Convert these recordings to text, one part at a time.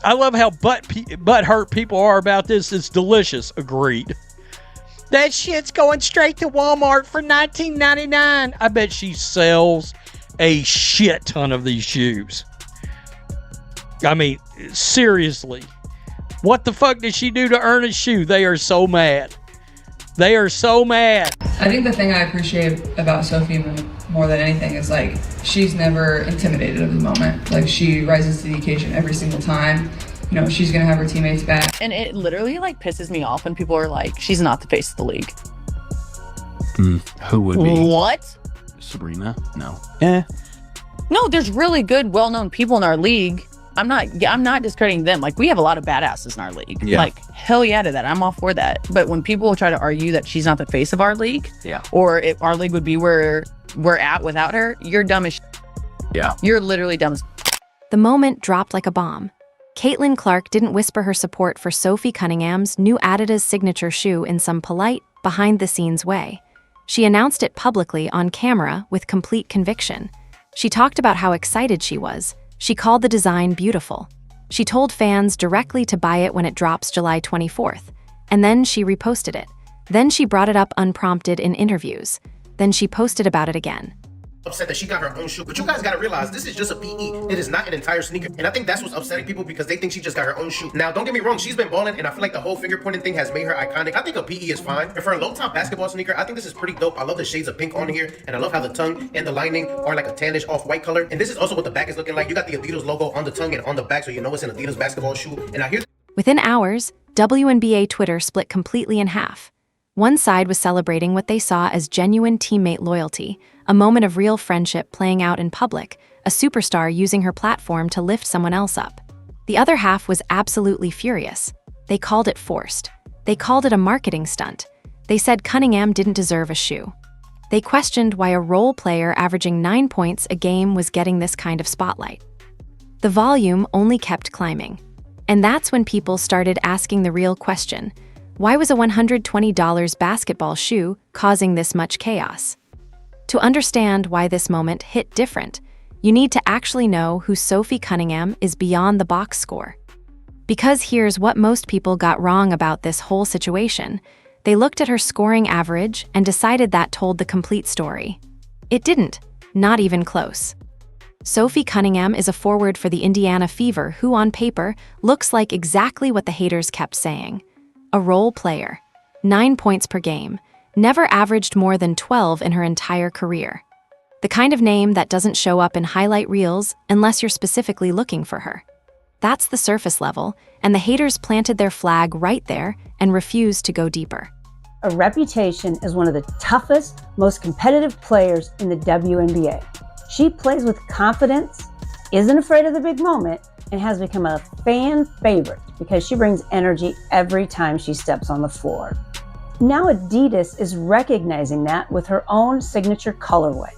I love how butt hurt people are about this. It's delicious. Agreed. That shit's going straight to Walmart for $19.99. I bet she sells a shit ton of these shoes. I mean, seriously. What the fuck did she do to earn a shoe? They are so mad. They are so mad. I think the thing I appreciate about Sophie more than anything is like she's never intimidated of the moment. Like she rises to the occasion every single time. You know, she's gonna have her teammates back. And it literally like pisses me off when people are like, she's not the face of the league. Who would be? What? Sabrina? No. No, there's really good, well-known people in our league. I'm not discrediting them. Like, we have a lot of badasses in our league. Yeah. Like, hell yeah to that. I'm all for that. But when people try to argue that she's not the face of our league, or if our league would be where we're at without her, you're dumb as shit. Yeah. You're literally dumb as The moment dropped like a bomb. Caitlin Clark didn't whisper her support for Sophie Cunningham's new Adidas signature shoe in some polite, behind-the-scenes way. She announced it publicly on camera with complete conviction. She talked about how excited she was. She called the design beautiful. She told fans directly to buy it when it drops July 24th. And then she reposted it. Then she brought it up unprompted in interviews. Then she posted about it again. Upset that she got her own shoe, but you guys gotta realize this is just a PE. It is not an entire sneaker, and I think that's what's upsetting people because they think she just got her own shoe. Now, don't get me wrong, she's been balling, and I feel like the whole finger pointing thing has made her iconic. I think a PE is fine, and for a low top basketball sneaker, I think this is pretty dope. I love the shades of pink on here, and I love how the tongue and the lining are like a tannish off-white color. And this is also what the back is looking like. You got the Adidas logo on the tongue and on the back, so you know it's an Adidas basketball shoe. And I hear Within hours, WNBA Twitter split completely in half. One side was celebrating what they saw as genuine teammate loyalty, a moment of real friendship playing out in public, a superstar using her platform to lift someone else up. The other half was absolutely furious. They called it forced. They called it a marketing stunt. They said Cunningham didn't deserve a shoe. They questioned why a role player averaging 9 points a game was getting this kind of spotlight. The volume only kept climbing. And that's when people started asking the real question: why was a $120 basketball shoe causing this much chaos? To understand why this moment hit different, you need to actually know who Sophie Cunningham is beyond the box score. Because here's what most people got wrong about this whole situation. They looked at her scoring average and decided that told the complete story. It didn't, not even close. Sophie Cunningham is a forward for the Indiana Fever who, on paper, looks like exactly what the haters kept saying. A role player. 9 points per game. Never averaged more than 12 in her entire career. The kind of name that doesn't show up in highlight reels unless you're specifically looking for her. That's the surface level, and the haters planted their flag right there and refused to go deeper. A reputation as one of the toughest, most competitive players in the WNBA. She plays with confidence, isn't afraid of the big moment, and has become a fan favorite because she brings energy every time she steps on the floor. Now Adidas is recognizing that with her own signature colorway.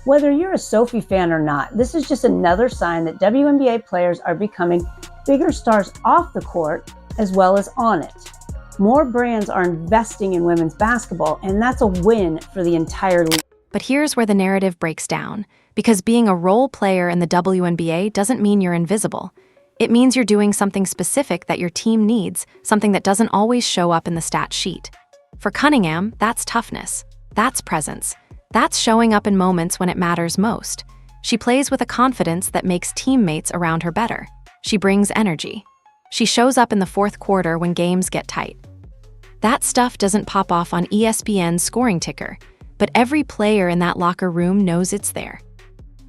Whether you're a Sophie fan or not, this is just another sign that WNBA players are becoming bigger stars off the court as well as on it. More brands are investing in women's basketball, and that's a win for the entire league. But here's where the narrative breaks down, because being a role player in the WNBA doesn't mean you're invisible. It means you're doing something specific that your team needs, something that doesn't always show up in the stat sheet. For Cunningham, that's toughness. That's presence. That's showing up in moments when it matters most. She plays with a confidence that makes teammates around her better. She brings energy. She shows up in the fourth quarter when games get tight. That stuff doesn't pop off on ESPN's scoring ticker, but every player in that locker room knows it's there.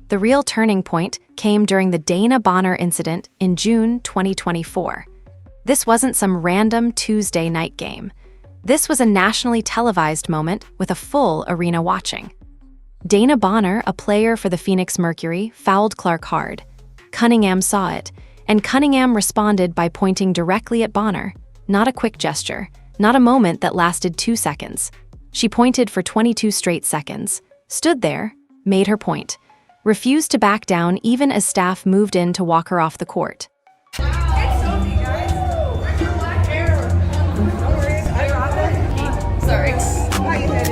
The real turning point came during the Dana Bonner incident in June 2024. This wasn't some random Tuesday night game. This was a nationally televised moment with a full arena watching. Dana Bonner, a player for the Phoenix Mercury, fouled Clark hard. Cunningham saw it, and Cunningham responded by pointing directly at Bonner. Not a quick gesture, not a moment that lasted 2 seconds. She pointed for 22 straight seconds, stood there, made her point, refused to back down even as staff moved in to walk her off the court. It's Sophie, guys. Where's your black hair? No worries. I got it. Sorry. How you doing?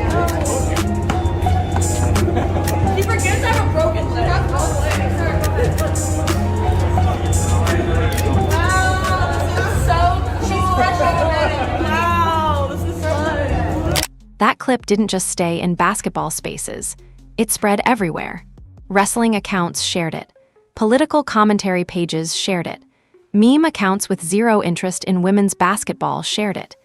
He forgets I have a broken leg. Wow. clip didn't just stay in basketball spaces. It spread everywhere. Wrestling accounts shared it. Political commentary pages shared it. Meme accounts with zero interest in women's basketball shared it.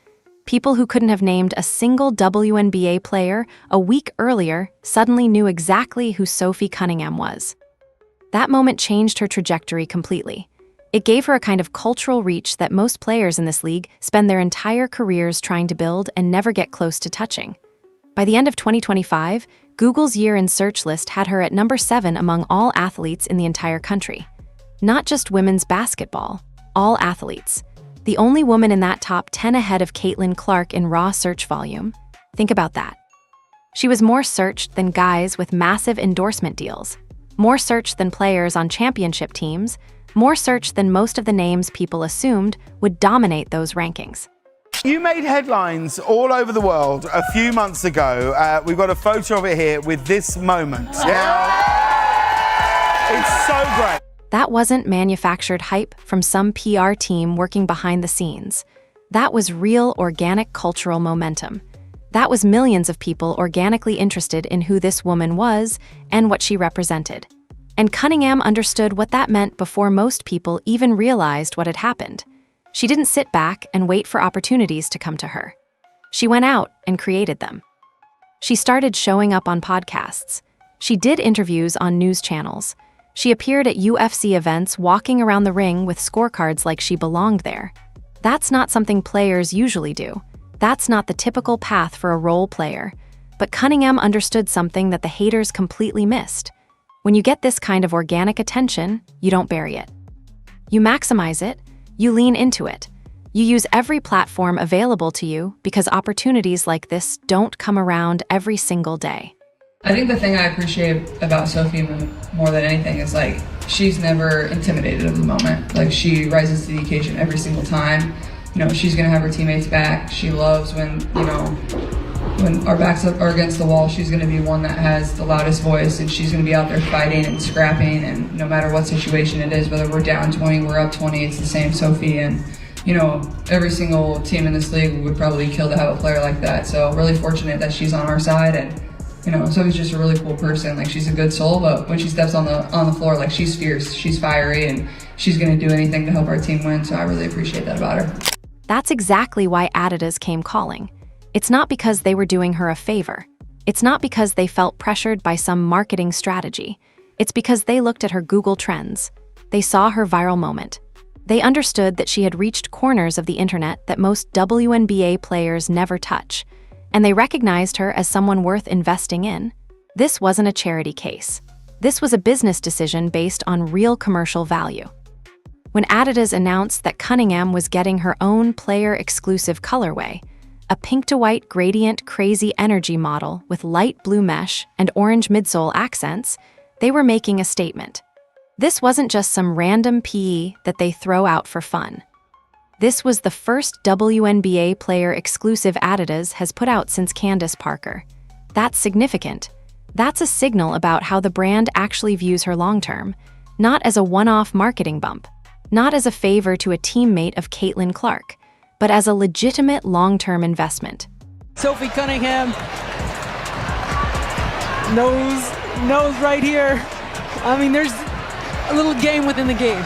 People who couldn't have named a single WNBA player a week earlier suddenly knew exactly who Sophie Cunningham was. That moment changed her trajectory completely. It gave her a kind of cultural reach that most players in this league spend their entire careers trying to build and never get close to touching. By the end of 2025, Google's Year in Search list had her at number 7 among all athletes in the entire country. Not just women's basketball, all athletes. The only woman in that top 10 ahead of Caitlin Clark in raw search volume. Think about that. She was more searched than guys with massive endorsement deals, more searched than players on championship teams, more searched than most of the names people assumed would dominate those rankings. You made headlines all over the world a few months ago. We've got a photo of it here with this moment. Yeah. It's so great. That wasn't manufactured hype from some PR team working behind the scenes. That was real organic cultural momentum. That was millions of people organically interested in who this woman was and what she represented. And Cunningham understood what that meant before most people even realized what had happened. She didn't sit back and wait for opportunities to come to her. She went out and created them. She started showing up on podcasts. She did interviews on news channels. She appeared at UFC events walking around the ring with scorecards like she belonged there. That's not something players usually do. That's not the typical path for a role player. But Cunningham understood something that the haters completely missed. When you get this kind of organic attention, you don't bury it. You maximize it. You lean into it. You use every platform available to you because opportunities like this don't come around every single day. I think the thing I appreciate about Sophie more than anything is like she's never intimidated of the moment. Like she rises to the occasion every single time. You know, she's gonna have her teammates back. She loves when, you know, when our backs are against the wall, she's gonna be one that has the loudest voice, and she's gonna be out there fighting and scrapping, and no matter what situation it is, whether we're down 20, we're up 20, it's the same Sophie. And you know, every single team in this league would probably kill to have a player like that. So really fortunate that she's on our side, and you know, Sophie's just a really cool person. Like she's a good soul, but when she steps on the floor, like she's fierce, she's fiery, and she's gonna do anything to help our team win. So I really appreciate that about her. That's exactly why Adidas came calling. It's not because they were doing her a favor. It's not because they felt pressured by some marketing strategy. It's because they looked at her Google Trends. They saw her viral moment. They understood that she had reached corners of the internet that most WNBA players never touch, and they recognized her as someone worth investing in. This wasn't a charity case. This was a business decision based on real commercial value. When Adidas announced that Cunningham was getting her own player-exclusive colorway, a pink-to-white gradient crazy energy model with light blue mesh and orange midsole accents, they were making a statement. This wasn't just some random PE that they throw out for fun. This was the first WNBA player-exclusive Adidas has put out since Candace Parker. That's significant. That's a signal about how the brand actually views her long-term, not as a one-off marketing bump, not as a favor to a teammate of Caitlin Clark, but as a legitimate long-term investment. Sophie Cunningham knows right here. I mean, there's a little game within the game.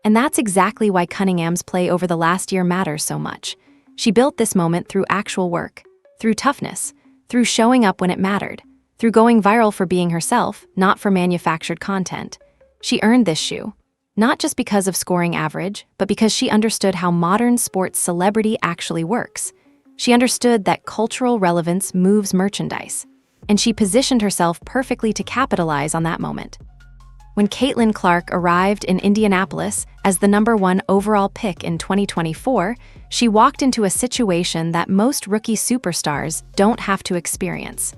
And that's exactly why Cunningham's play over the last year matters so much. She built this moment through actual work, through toughness, through showing up when it mattered, through going viral for being herself, not for manufactured content. She earned this shoe, not just because of scoring average, but because she understood how modern sports celebrity actually works. She understood that cultural relevance moves merchandise, and she positioned herself perfectly to capitalize on that moment. When Caitlin Clark arrived in Indianapolis as the #1 overall pick in 2024, she walked into a situation that most rookie superstars don't have to experience.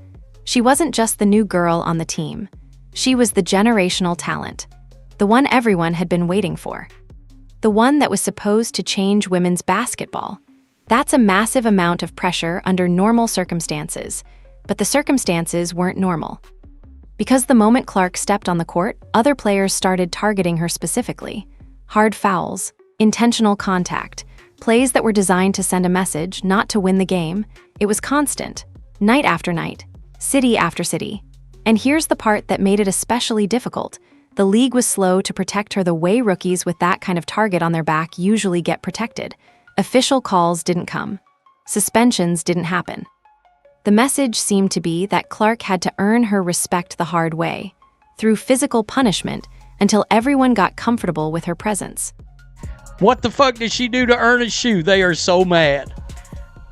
She wasn't just the new girl on the team. She was the generational talent, the one everyone had been waiting for, the one that was supposed to change women's basketball. That's a massive amount of pressure under normal circumstances, but the circumstances weren't normal. Because the moment Clark stepped on the court, other players started targeting her specifically. Hard fouls, intentional contact, plays that were designed to send a message, not to win the game, It was constant, night after night, city after city. And here's the part that made it especially difficult. The league was slow to protect her the way rookies with that kind of target on their back usually get protected. Official calls didn't come. Suspensions didn't happen. The message seemed to be that Clark had to earn her respect the hard way, through physical punishment, until everyone got comfortable with her presence. What the fuck did she do to earn a shoe? They are so mad.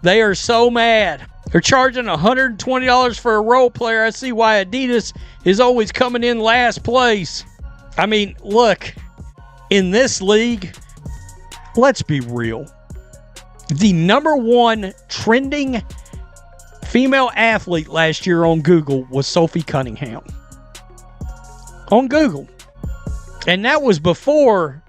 They are so mad. They're charging $120 for a role player. I see why Adidas is always coming in last place. I mean, look, in this league, let's be real. The #1 trending female athlete last year on Google was Sophie Cunningham. On Google. And that was before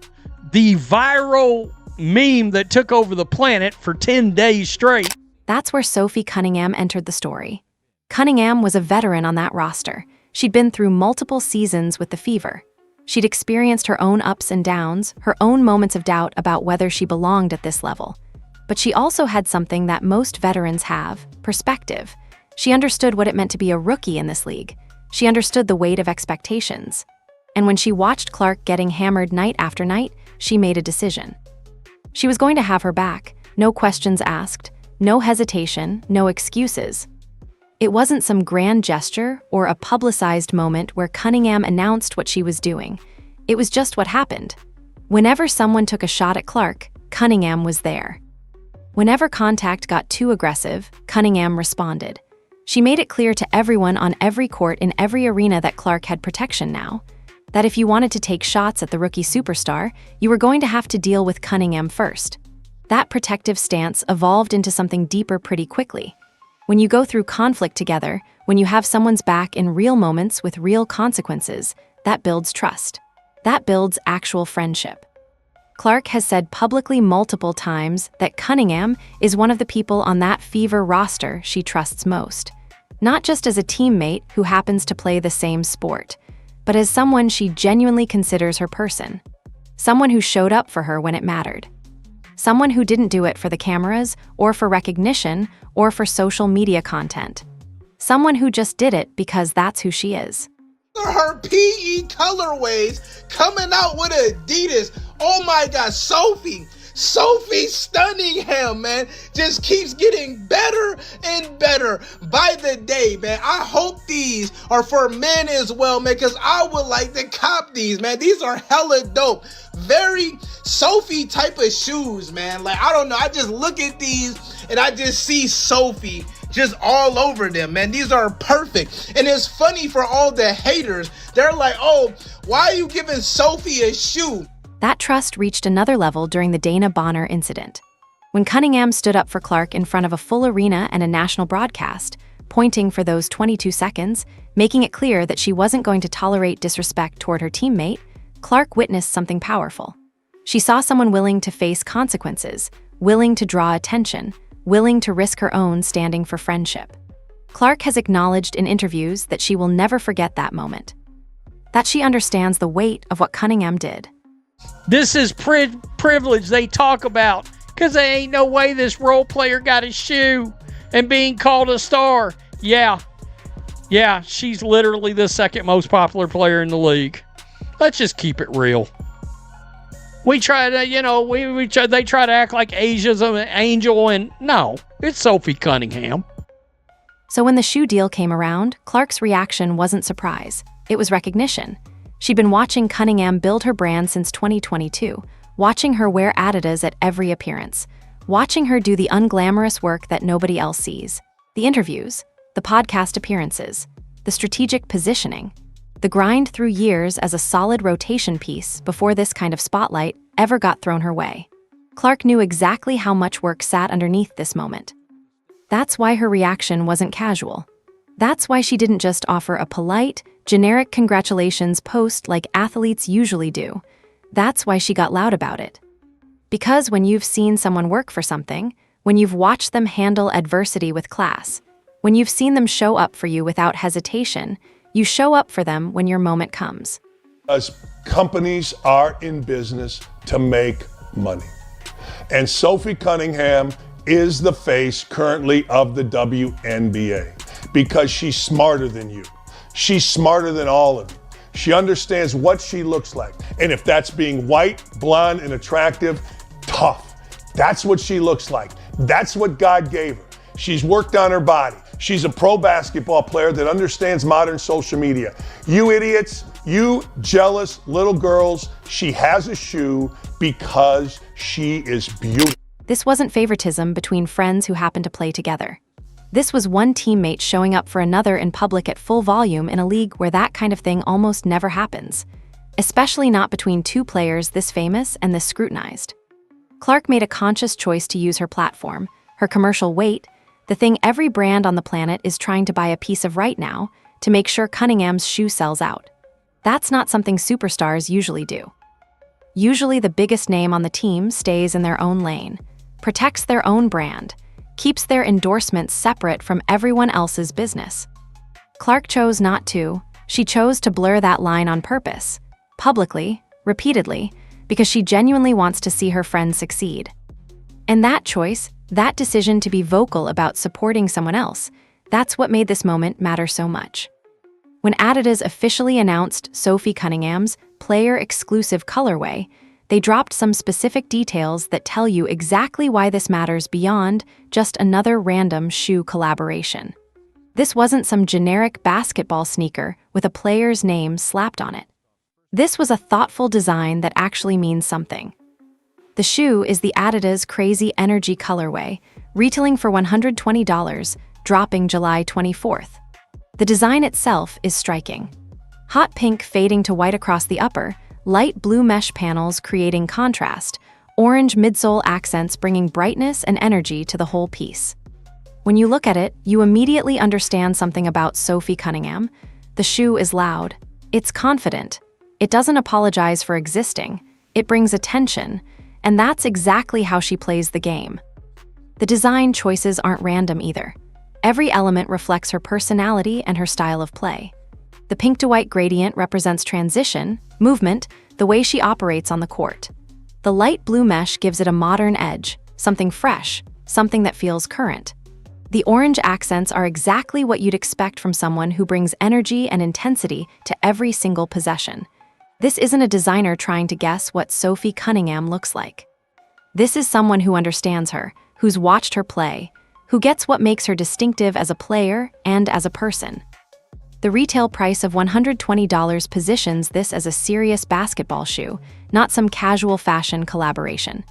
the viral meme that took over the planet for 10 days straight. That's where Sophie Cunningham entered the story. Cunningham was a veteran on that roster. She'd been through multiple seasons with the Fever. She'd experienced her own ups and downs, her own moments of doubt about whether she belonged at this level. But she also had something that most veterans have: perspective. She understood what it meant to be a rookie in this league. She understood the weight of expectations. And when she watched Clark getting hammered night after night, she made a decision. She was going to have her back, no questions asked, no hesitation, no excuses. It wasn't some grand gesture or a publicized moment where Cunningham announced what she was doing. It was just what happened. Whenever someone took a shot at Clark, Cunningham was there. Whenever contact got too aggressive, Cunningham responded. She made it clear to everyone on every court in every arena that Clark had protection now, that if you wanted to take shots at the rookie superstar, you were going to have to deal with Cunningham first. That protective stance evolved into something deeper pretty quickly. When you go through conflict together, when you have someone's back in real moments with real consequences, that builds trust. That builds actual friendship. Clark has said publicly multiple times that Cunningham is one of the people on that Fever roster she trusts most. Not just as a teammate who happens to play the same sport, but as someone she genuinely considers her person. Someone who showed up for her when it mattered. Someone who didn't do it for the cameras, or for recognition, or for social media content. Someone who just did it because that's who she is. Her PE colorways coming out with Adidas. Oh my God, Sophie Cunningham, man, just keeps getting better and better by the day, man. I hope these are for men as well, man, because I would like to cop these, man. These are hella dope. Very Sophie type of shoes, man. Like, I don't know. I just look at these and I just see Sophie just all over them, man. These are perfect. And it's funny for all the haters. They're like, oh, why are you giving Sophie a shoe? That trust reached another level during the Dana Bonner incident. When Cunningham stood up for Clark in front of a full arena and a national broadcast, pointing for those 22 seconds, making it clear that she wasn't going to tolerate disrespect toward her teammate, Clark witnessed something powerful. She saw someone willing to face consequences, willing to draw attention, willing to risk her own standing for friendship. Clark has acknowledged in interviews that she will never forget that moment, that she understands the weight of what Cunningham did. This is privilege they talk about, because there ain't no way this role player got a shoe and being called a star. Yeah, she's literally the second most popular player in the league. Let's just keep it real. We try to, they try to act like Asia's an angel, and no, it's Sophie Cunningham. So when the shoe deal came around, Clark's reaction wasn't surprise. It was recognition. She'd been watching Cunningham build her brand since 2022, watching her wear Adidas at every appearance, watching her do the unglamorous work that nobody else sees. The interviews, the podcast appearances, the strategic positioning, the grind through years as a solid rotation piece before this kind of spotlight ever got thrown her way. Clark knew exactly how much work sat underneath this moment. That's why her reaction wasn't casual. That's why she didn't just offer a polite, generic congratulations post like athletes usually do. That's why she got loud about it. Because when you've seen someone work for something, when you've watched them handle adversity with class, when you've seen them show up for you without hesitation, you show up for them when your moment comes. As companies are in business to make money. And Sophie Cunningham is the face currently of the WNBA because she's smarter than you. She's smarter than all of you. She understands what she looks like. And if that's being white, blonde, and attractive, tough. That's what she looks like. That's what God gave her. She's worked on her body. She's a pro basketball player that understands modern social media. You idiots, you jealous little girls, she has a shoe because she is beautiful. This wasn't favoritism between friends who happened to play together. This was one teammate showing up for another in public at full volume in a league where that kind of thing almost never happens, especially not between two players this famous and this scrutinized. Clark made a conscious choice to use her platform, her commercial weight, the thing every brand on the planet is trying to buy a piece of right now, to make sure Cunningham's shoe sells out. That's not something superstars usually do. Usually the biggest name on the team stays in their own lane, protects their own brand, keeps their endorsements separate from everyone else's business. Clark chose not to. She chose to blur that line on purpose, publicly, repeatedly, because she genuinely wants to see her friends succeed. And that choice, that decision to be vocal about supporting someone else, that's what made this moment matter so much. When Adidas officially announced Sophie Cunningham's player-exclusive colorway, they dropped some specific details that tell you exactly why this matters beyond just another random shoe collaboration. This wasn't some generic basketball sneaker with a player's name slapped on it. This was a thoughtful design that actually means something. The shoe is the Adidas Crazy Energy colorway, retailing for $120, dropping July 24th. The design itself is striking. Hot pink fading to white across the upper, light blue mesh panels creating contrast, orange midsole accents bringing brightness and energy to the whole piece. When you look at it, you immediately understand something about Sophie Cunningham. The shoe is loud. It's confident. It doesn't apologize for existing. It brings attention. And that's exactly how she plays the game. The design choices aren't random either. Every element reflects her personality and her style of play. The pink to white gradient represents transition, movement, the way she operates on the court. The light blue mesh gives it a modern edge, something fresh, something that feels current. The orange accents are exactly what you'd expect from someone who brings energy and intensity to every single possession. This isn't a designer trying to guess what Sophie Cunningham looks like. This is someone who understands her, who's watched her play, who gets what makes her distinctive as a player and as a person. The retail price of $120 positions this as a serious basketball shoe, not some casual fashion collaboration.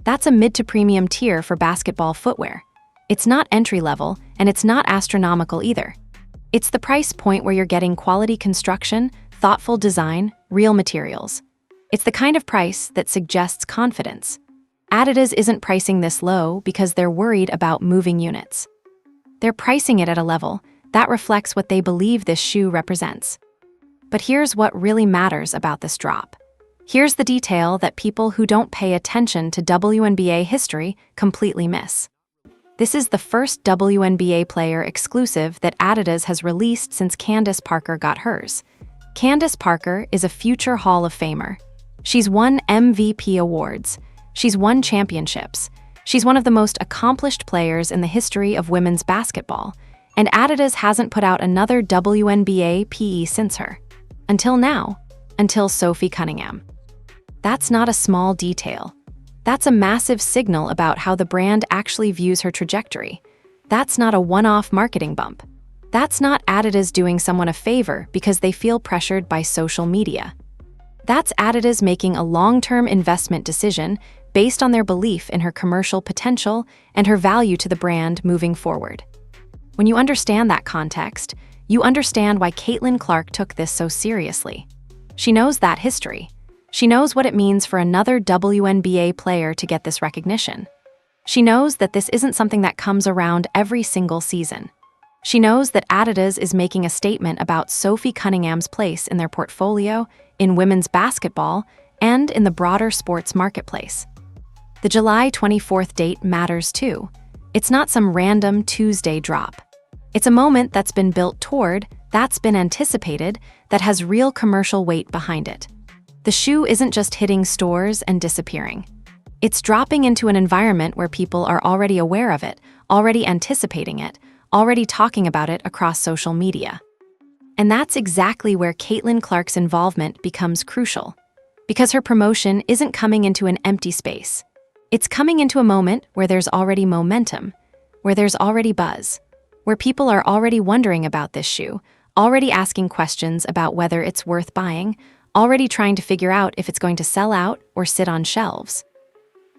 That's a mid to premium tier for basketball footwear. It's not entry-level, and it's not astronomical either. It's the price point where you're getting quality construction, thoughtful design, real materials. It's the kind of price that suggests confidence. Adidas isn't pricing this low because they're worried about moving units. They're pricing it at a level that reflects what they believe this shoe represents. But here's what really matters about this drop. Here's the detail that people who don't pay attention to WNBA history completely miss. This is the first WNBA player exclusive that Adidas has released since Candace Parker got hers. Candace Parker is a future Hall of Famer. She's won MVP awards. She's won championships. She's one of the most accomplished players in the history of women's basketball, and Adidas hasn't put out another WNBA PE since her. Until now. Until Sophie Cunningham. That's not a small detail. That's a massive signal about how the brand actually views her trajectory. That's not a one-off marketing bump. That's not Adidas doing someone a favor because they feel pressured by social media. That's Adidas making a long-term investment decision based on their belief in her commercial potential and her value to the brand moving forward. When you understand that context, you understand why Caitlin Clark took this so seriously. She knows that history. She knows what it means for another WNBA player to get this recognition. She knows that this isn't something that comes around every single season. She knows that Adidas is making a statement about Sophie Cunningham's place in their portfolio, in women's basketball, and in the broader sports marketplace. The July 24th date matters too. It's not some random Tuesday drop. It's a moment that's been built toward, that's been anticipated, that has real commercial weight behind it. The shoe isn't just hitting stores and disappearing. It's dropping into an environment where people are already aware of it, already anticipating it, already talking about it across social media. And that's exactly where Caitlin Clark's involvement becomes crucial. Because her promotion isn't coming into an empty space. It's coming into a moment where there's already momentum, where there's already buzz, where people are already wondering about this shoe, already asking questions about whether it's worth buying, already trying to figure out if it's going to sell out or sit on shelves.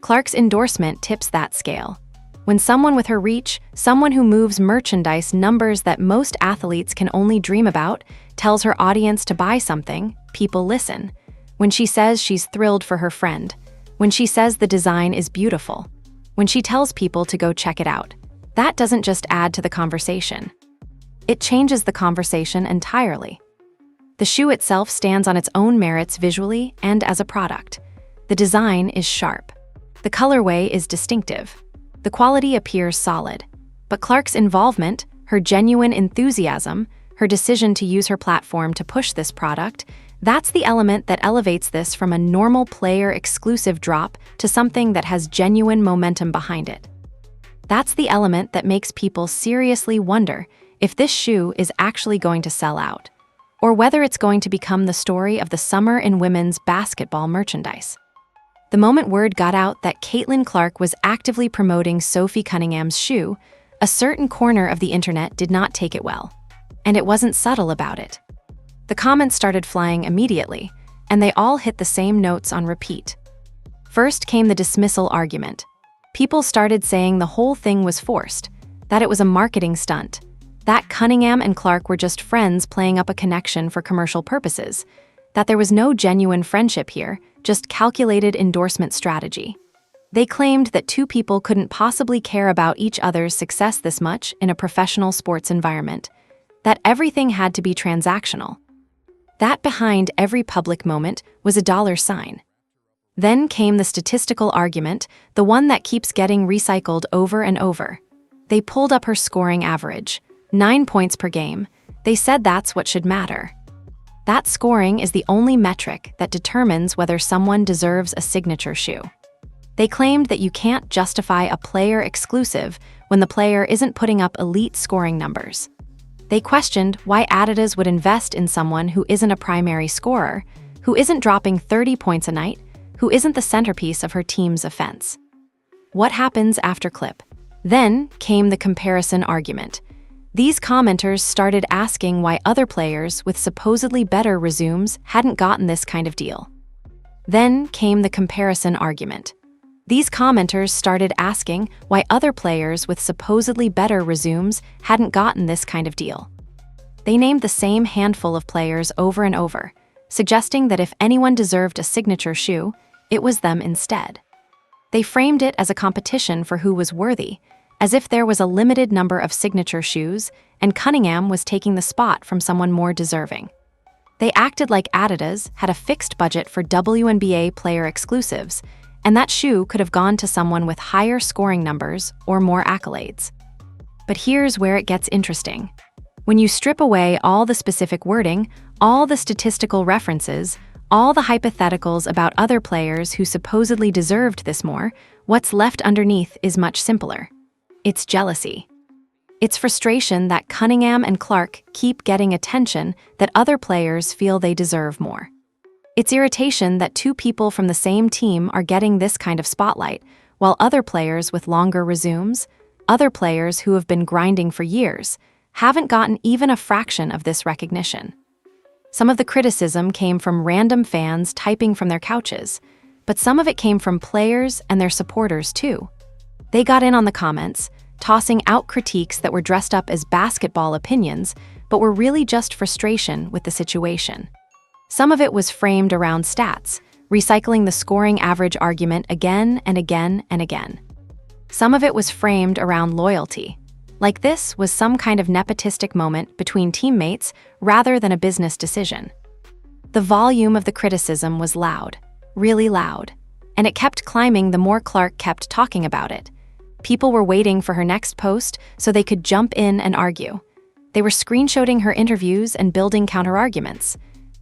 Clark's endorsement tips that scale. When someone with her reach, someone who moves merchandise numbers that most athletes can only dream about, tells her audience to buy something, people listen. When she says she's thrilled for her friend, when she says the design is beautiful, when she tells people to go check it out, that doesn't just add to the conversation. It changes the conversation entirely. The shoe itself stands on its own merits visually and as a product. The design is sharp. The colorway is distinctive. The quality appears solid. But Clark's involvement, her genuine enthusiasm, her decision to use her platform to push this product, that's the element that elevates this from a normal player-exclusive drop to something that has genuine momentum behind it. That's the element that makes people seriously wonder if this shoe is actually going to sell out, or whether it's going to become the story of the summer in women's basketball merchandise. The moment word got out that Caitlin Clark was actively promoting Sophie Cunningham's shoe, a certain corner of the internet did not take it well, and it wasn't subtle about it. The comments started flying immediately, and they all hit the same notes on repeat. First came the dismissal argument. People started saying the whole thing was forced, that it was a marketing stunt, that Cunningham and Clark were just friends playing up a connection for commercial purposes, that there was no genuine friendship here, just calculated endorsement strategy. They claimed that two people couldn't possibly care about each other's success this much in a professional sports environment, that everything had to be transactional. That behind every public moment was a dollar sign. Then came the statistical argument, the one that keeps getting recycled over and over. They pulled up her scoring average, 9 points per game. They said that's what should matter. That scoring is the only metric that determines whether someone deserves a signature shoe. They claimed that you can't justify a player exclusive when the player isn't putting up elite scoring numbers. They questioned why Adidas would invest in someone who isn't a primary scorer, who isn't dropping 30 points a night, who isn't the centerpiece of her team's offense. What happens after clip? Then came the comparison argument. These commenters started asking why other players with supposedly better resumes hadn't gotten this kind of deal. Then came the comparison argument. These commenters started asking why other players with supposedly better resumes hadn't gotten this kind of deal. They named the same handful of players over and over, suggesting that if anyone deserved a signature shoe, it was them instead. They framed it as a competition for who was worthy, as if there was a limited number of signature shoes and Cunningham was taking the spot from someone more deserving. They acted like Adidas had a fixed budget for WNBA player exclusives, and that shoe could have gone to someone with higher scoring numbers or more accolades. But here's where it gets interesting. When you strip away all the specific wording, all the statistical references, all the hypotheticals about other players who supposedly deserved this more, what's left underneath is much simpler. It's jealousy. It's frustration that Cunningham and Clark keep getting attention that other players feel they deserve more. It's irritation that two people from the same team are getting this kind of spotlight, while other players with longer resumes, other players who have been grinding for years, haven't gotten even a fraction of this recognition. Some of the criticism came from random fans typing from their couches, but some of it came from players and their supporters too. They got in on the comments, tossing out critiques that were dressed up as basketball opinions, but were really just frustration with the situation. Some of it was framed around stats, recycling the scoring average argument again and again and again. Some of it was framed around loyalty, like this was some kind of nepotistic moment between teammates rather than a business decision. The volume of the criticism was loud, really loud, and it kept climbing the more Clark kept talking about it. People were waiting for her next post so they could jump in and argue. They were screenshotting her interviews and building counterarguments.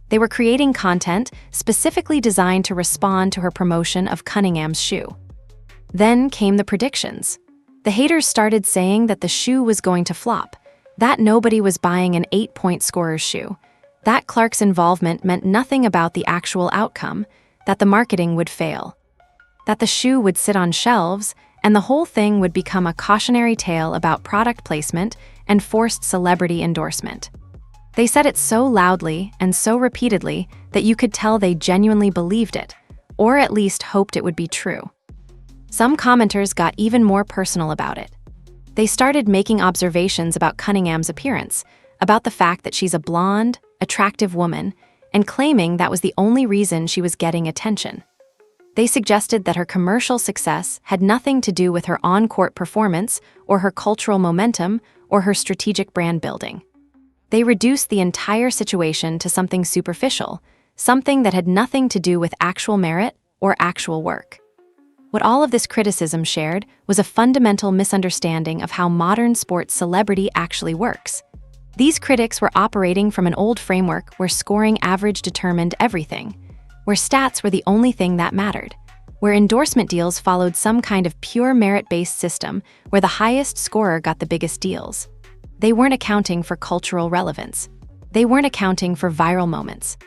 They were creating content specifically designed to respond to her promotion of Cunningham's shoe. Then came the predictions. The haters started saying that the shoe was going to flop, that nobody was buying an 8-point scorer's shoe, that Clark's involvement meant nothing about the actual outcome, that the marketing would fail, that the shoe would sit on shelves, and the whole thing would become a cautionary tale about product placement and forced celebrity endorsement. They said it so loudly and so repeatedly that you could tell they genuinely believed it, or at least hoped it would be true. Some commenters got even more personal about it. They started making observations about Cunningham's appearance, about the fact that she's a blonde, attractive woman, and claiming that was the only reason she was getting attention. They suggested that her commercial success had nothing to do with her on-court performance or her cultural momentum or her strategic brand building. They reduced the entire situation to something superficial, something that had nothing to do with actual merit or actual work. What all of this criticism shared was a fundamental misunderstanding of how modern sports celebrity actually works. These critics were operating from an old framework where scoring average determined everything, where stats were the only thing that mattered, where endorsement deals followed some kind of pure merit-based system where the highest scorer got the biggest deals. They weren't accounting for cultural relevance. They weren't accounting for viral moments.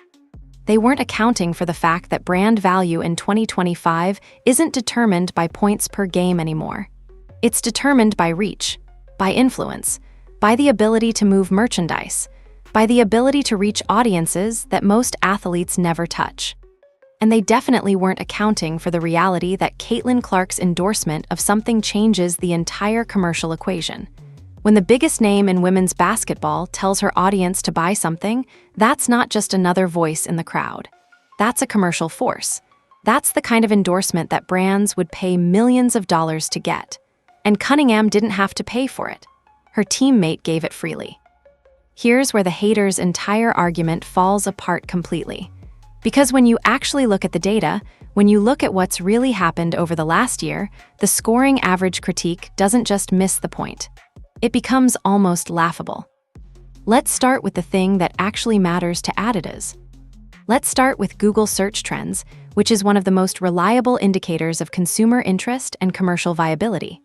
They weren't accounting for the fact that brand value in 2025 isn't determined by points per game anymore. It's determined by reach, by influence, by the ability to move merchandise, by the ability to reach audiences that most athletes never touch. And they definitely weren't accounting for the reality that Caitlin Clark's endorsement of something changes the entire commercial equation. When the biggest name in women's basketball tells her audience to buy something, that's not just another voice in the crowd. That's a commercial force. That's the kind of endorsement that brands would pay millions of dollars to get. And Cunningham didn't have to pay for it. Her teammate gave it freely. Here's where the haters' entire argument falls apart completely. Because when you actually look at the data, when you look at what's really happened over the last year, the scoring average critique doesn't just miss the point. It becomes almost laughable. Let's start with the thing that actually matters to Adidas. Let's start with Google search trends, which is one of the most reliable indicators of consumer interest and commercial viability.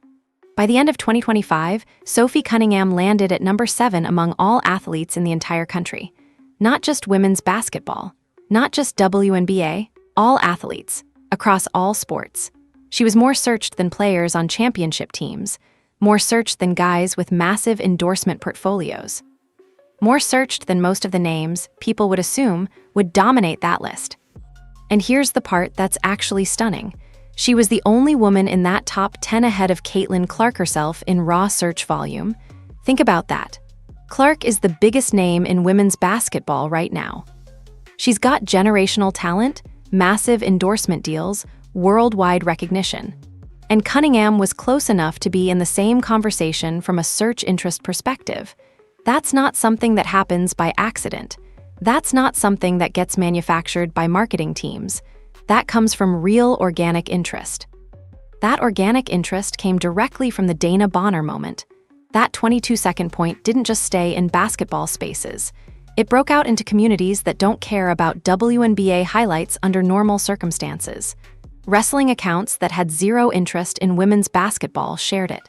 By the end of 2025, Sophie Cunningham landed at number 7 among all athletes in the entire country. Not just women's basketball, not just WNBA, all athletes, across all sports. She was more searched than players on championship teams, more searched than guys with massive endorsement portfolios. More searched than most of the names people would assume would dominate that list. And here's the part that's actually stunning. She was the only woman in that top 10 ahead of Caitlin Clark herself in raw search volume. Think about that. Clark is the biggest name in women's basketball right now. She's got generational talent, massive endorsement deals, worldwide recognition. And Cunningham was close enough to be in the same conversation from a search interest perspective. That's not something that happens by accident. That's not something that gets manufactured by marketing teams. That comes from real organic interest. That organic interest came directly from the Dana Bonner moment. That 22-second point didn't just stay in basketball spaces. It broke out into communities that don't care about WNBA highlights under normal circumstances. Wrestling accounts that had zero interest in women's basketball shared it.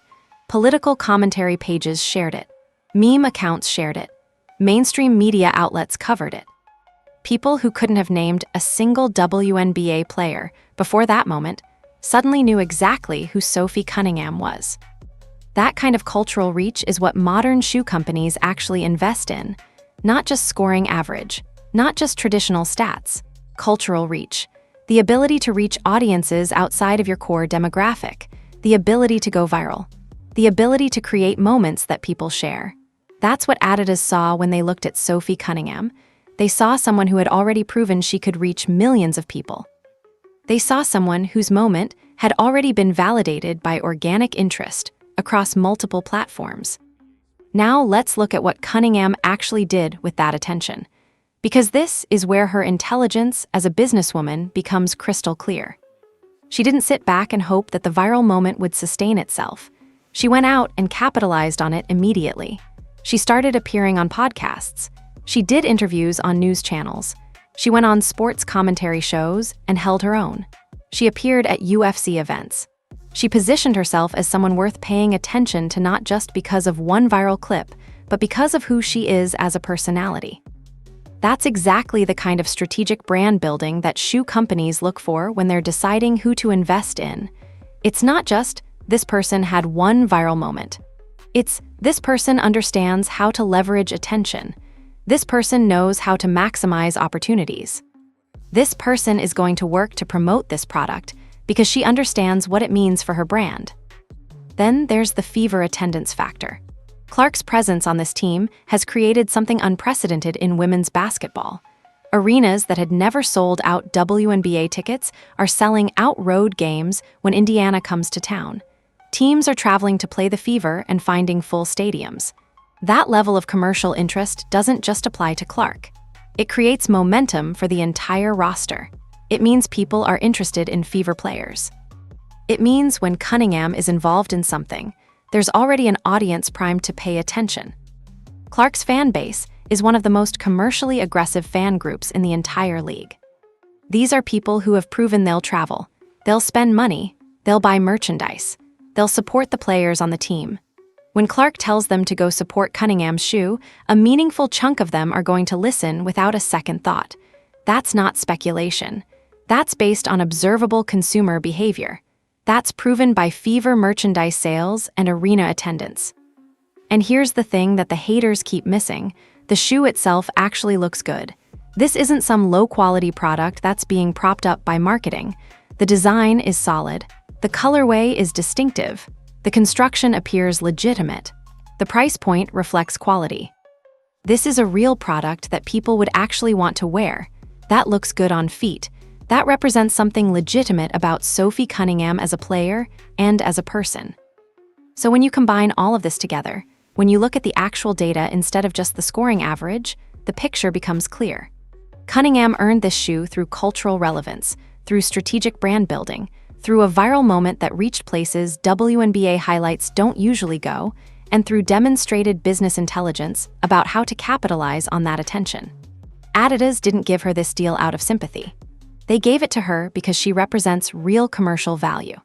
Political commentary pages shared it. Meme accounts shared it. Mainstream media outlets covered it. People who couldn't have named a single WNBA player before that moment suddenly knew exactly who Sophie Cunningham was. That kind of cultural reach is what modern shoe companies actually invest in. Not just scoring average, not just traditional stats, cultural reach. The ability to reach audiences outside of your core demographic, the ability to go viral, the ability to create moments that people share. That's what Adidas saw when they looked at Sophie Cunningham. They saw someone who had already proven she could reach millions of people. They saw someone whose moment had already been validated by organic interest across multiple platforms. Now let's look at what Cunningham actually did with that attention. Because this is where her intelligence as a businesswoman becomes crystal clear. She didn't sit back and hope that the viral moment would sustain itself. She went out and capitalized on it immediately. She started appearing on podcasts. She did interviews on news channels. She went on sports commentary shows and held her own. She appeared at UFC events. She positioned herself as someone worth paying attention to, not just because of one viral clip, but because of who she is as a personality. That's exactly the kind of strategic brand building that shoe companies look for when they're deciding who to invest in. It's not just, this person had one viral moment. It's, this person understands how to leverage attention. This person knows how to maximize opportunities. This person is going to work to promote this product because she understands what it means for her brand. Then there's the fever attendance factor. Clark's presence on this team has created something unprecedented in women's basketball. Arenas that had never sold out WNBA tickets are selling out road games when Indiana comes to town. Teams are traveling to play the Fever and finding full stadiums. That level of commercial interest doesn't just apply to Clark. It creates momentum for the entire roster. It means people are interested in Fever players. It means when Cunningham is involved in something, there's already an audience primed to pay attention. Clark's fan base is one of the most commercially aggressive fan groups in the entire league. These are people who have proven they'll travel, they'll spend money, they'll buy merchandise, they'll support the players on the team. When Clark tells them to go support Cunningham's shoe, a meaningful chunk of them are going to listen without a second thought. That's not speculation. That's based on observable consumer behavior. That's proven by Fever merchandise sales and arena attendance. And here's the thing that the haters keep missing. The shoe itself actually looks good. This isn't some low-quality product that's being propped up by marketing. The design is solid. The colorway is distinctive. The construction appears legitimate. The price point reflects quality. This is a real product that people would actually want to wear. That looks good on feet. That represents something legitimate about Sophie Cunningham as a player and as a person. So when you combine all of this together, when you look at the actual data instead of just the scoring average, the picture becomes clear. Cunningham earned this shoe through cultural relevance, through strategic brand building, through a viral moment that reached places WNBA highlights don't usually go, and through demonstrated business intelligence about how to capitalize on that attention. Adidas didn't give her this deal out of sympathy. They gave it to her because she represents real commercial value.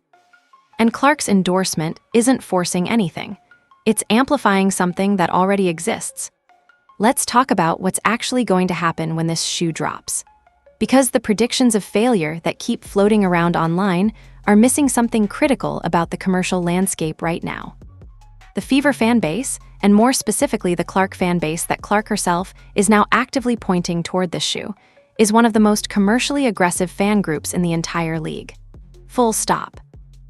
And Clark's endorsement isn't forcing anything. It's amplifying something that already exists. Let's talk about what's actually going to happen when this shoe drops. Because the predictions of failure that keep floating around online are missing something critical about the commercial landscape right now. The Fever fan base, and more specifically the Clark fan base that Clark herself is now actively pointing toward this shoe, is one of the most commercially aggressive fan groups in the entire league. Full stop.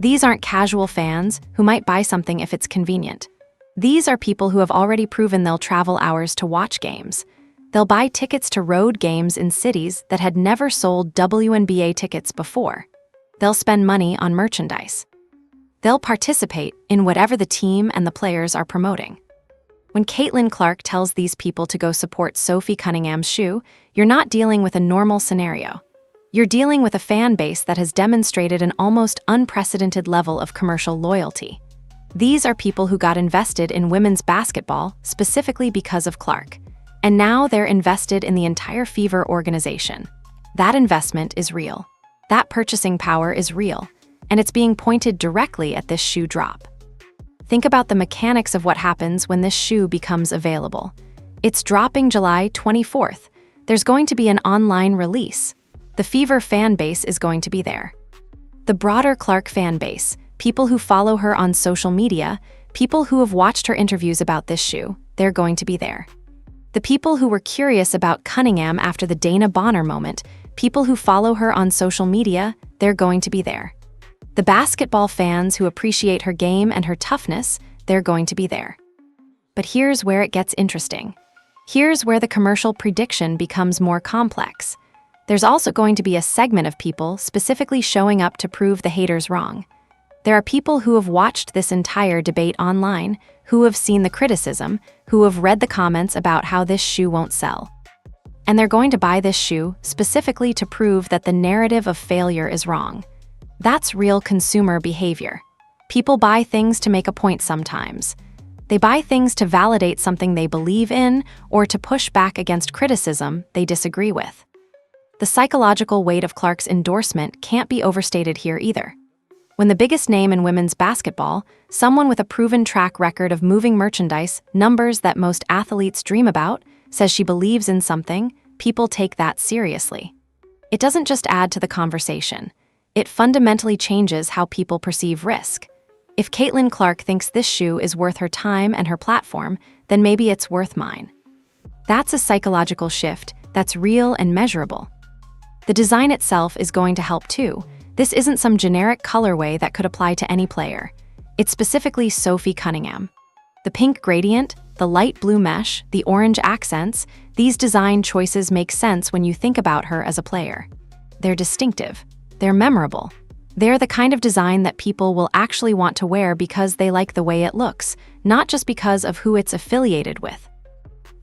These aren't casual fans who might buy something if it's convenient. These are people who have already proven they'll travel hours to watch games. They'll buy tickets to road games in cities that had never sold WNBA tickets before. They'll spend money on merchandise. They'll participate in whatever the team and the players are promoting. When Caitlin Clark tells these people to go support Sophie Cunningham's shoe, you're not dealing with a normal scenario. You're dealing with a fan base that has demonstrated an almost unprecedented level of commercial loyalty. These are people who got invested in women's basketball specifically because of Clark. And now they're invested in the entire Fever organization. That investment is real. That purchasing power is real. And it's being pointed directly at this shoe drop. Think about the mechanics of what happens when this shoe becomes available. It's dropping July 24th. There's going to be an online release. The Fever fan base is going to be there. The broader Clark fan base, people who follow her on social media, people who have watched her interviews about this shoe, they're going to be there. The people who were curious about Cunningham after the Dana Bonner moment, people who follow her on social media, they're going to be there. The basketball fans who appreciate her game and her toughness, they're going to be there. But here's where it gets interesting. Here's where the commercial prediction becomes more complex. There's also going to be a segment of people specifically showing up to prove the haters wrong. There are people who have watched this entire debate online, who have seen the criticism, who have read the comments about how this shoe won't sell. And they're going to buy this shoe specifically to prove that the narrative of failure is wrong. That's real consumer behavior. People buy things to make a point sometimes. They buy things to validate something they believe in or to push back against criticism they disagree with. The psychological weight of Clark's endorsement can't be overstated here either. When the biggest name in women's basketball, someone with a proven track record of moving merchandise, numbers that most athletes dream about, says she believes in something, people take that seriously. It doesn't just add to the conversation. It fundamentally changes how people perceive risk. If Caitlin Clark thinks this shoe is worth her time and her platform, then maybe it's worth mine. That's a psychological shift that's real and measurable. The design itself is going to help too. This isn't some generic colorway that could apply to any player. It's specifically Sophie Cunningham. The pink gradient, the light blue mesh, the orange accents, these design choices make sense when you think about her as a player. They're distinctive. They're memorable. They're the kind of design that people will actually want to wear because they like the way it looks, not just because of who it's affiliated with.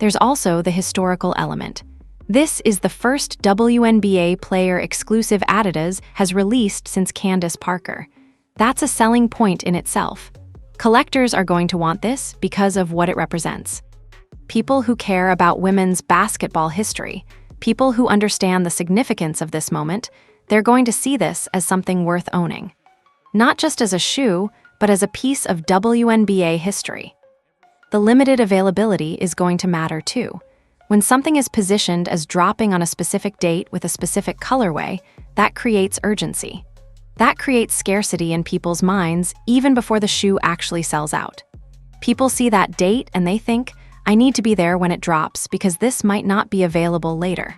There's also the historical element. This is the first WNBA player-exclusive Adidas has released since Candace Parker. That's a selling point in itself. Collectors are going to want this because of what it represents. People who care about women's basketball history, people who understand the significance of this moment, they're going to see this as something worth owning. Not just as a shoe, but as a piece of WNBA history. The limited availability is going to matter too. When something is positioned as dropping on a specific date with a specific colorway, that creates urgency. That creates scarcity in people's minds even before the shoe actually sells out. People see that date and they think, I need to be there when it drops because this might not be available later.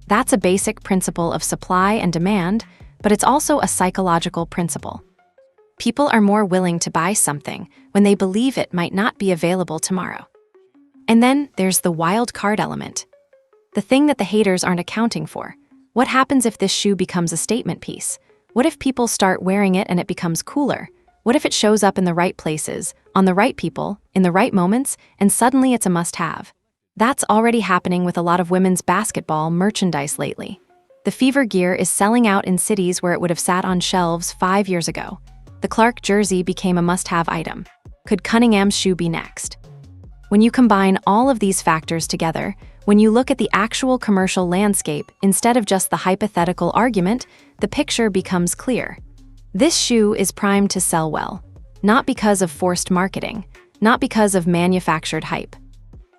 That's a basic principle of supply and demand, but it's also a psychological principle. People are more willing to buy something when they believe it might not be available tomorrow. And then there's the wild card element. The thing that the haters aren't accounting for. What happens if this shoe becomes a statement piece? What if people start wearing it and it becomes cooler? What if it shows up in the right places, on the right people, in the right moments, and suddenly it's a must-have? That's already happening with a lot of women's basketball merchandise lately. The Fever gear is selling out in cities where it would have sat on shelves 5 years ago. The Clark jersey became a must-have item. Could Cunningham's shoe be next? When you combine all of these factors together, when you look at the actual commercial landscape instead of just the hypothetical argument, the picture becomes clear. This shoe is primed to sell well, not because of forced marketing, not because of manufactured hype,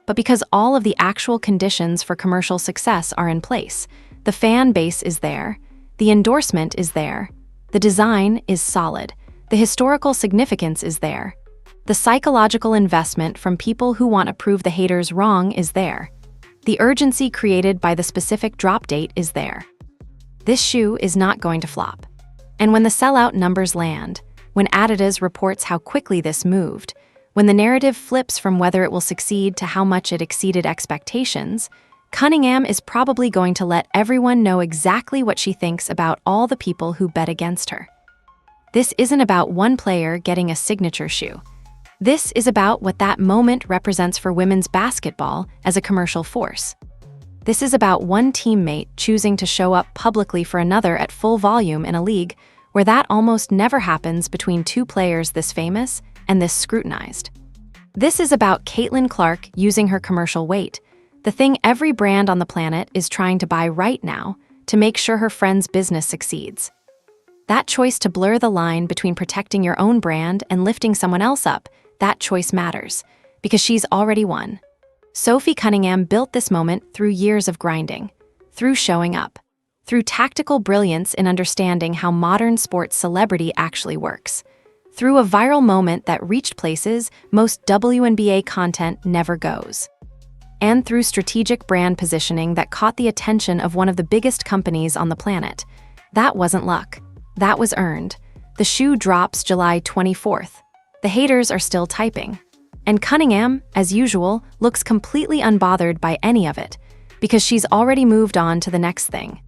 but because all of the actual conditions for commercial success are in place. The fan base is there, the endorsement is there, the design is solid, the historical significance is there. The psychological investment from people who want to prove the haters wrong is there. The urgency created by the specific drop date is there. This shoe is not going to flop. And when the sellout numbers land, when Adidas reports how quickly this moved, when the narrative flips from whether it will succeed to how much it exceeded expectations, Cunningham is probably going to let everyone know exactly what she thinks about all the people who bet against her. This isn't about one player getting a signature shoe. This is about what that moment represents for women's basketball as a commercial force. This is about one teammate choosing to show up publicly for another at full volume in a league where that almost never happens between two players this famous and this scrutinized. This is about Caitlin Clark using her commercial weight, the thing every brand on the planet is trying to buy right now to make sure her friend's business succeeds. That choice to blur the line between protecting your own brand and lifting someone else up, that choice matters, because she's already won. Sophie Cunningham built this moment through years of grinding, through showing up, through tactical brilliance in understanding how modern sports celebrity actually works, through a viral moment that reached places most WNBA content never goes, and through strategic brand positioning that caught the attention of one of the biggest companies on the planet. That wasn't luck. That was earned. The shoe drops July 24th. The haters are still typing. And Cunningham, as usual, looks completely unbothered by any of it, because she's already moved on to the next thing.